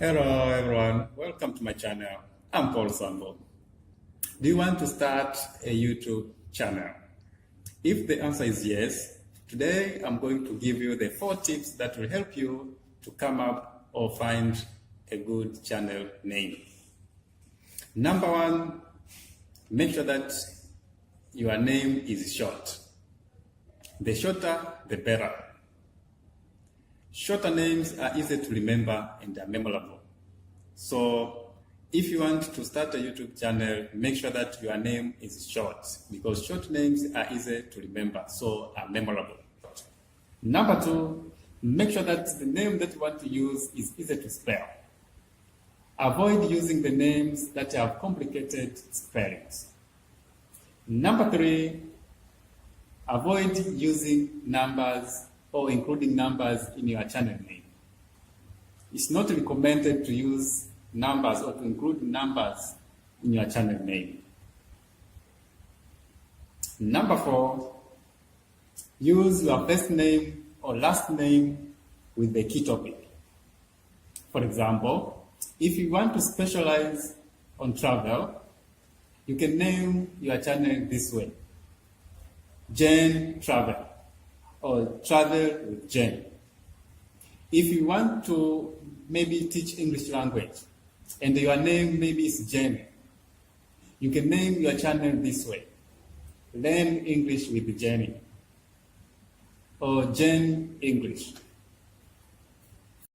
Hello everyone, welcome to my channel. I'm Paul Sambo. Do you want to start a YouTube channel? If the answer is yes, today I'm going to give you the 4 tips that will help you to come up or find a good channel name. Number 1, make sure that your name is short. The shorter, the better. Shorter names are easy to remember and are memorable. So if you want to start a YouTube channel, make sure that your name is short because short names are easy to remember, so are memorable. Number 2, make sure that the name that you want to use is easy to spell. Avoid using the names that have complicated spellings. Number 3, avoid using numbers or including numbers in your channel name. It's not recommended to use numbers or to include numbers in your channel name. Number 4, use your first name or last name with the key topic. For example, if you want to specialize on travel, you can name your channel this way: Jane Travel, or Travel with Jane. If you want to maybe teach English language and your name maybe is Jane, you can name your channel this way: Learn English with Jenny, or Jane English.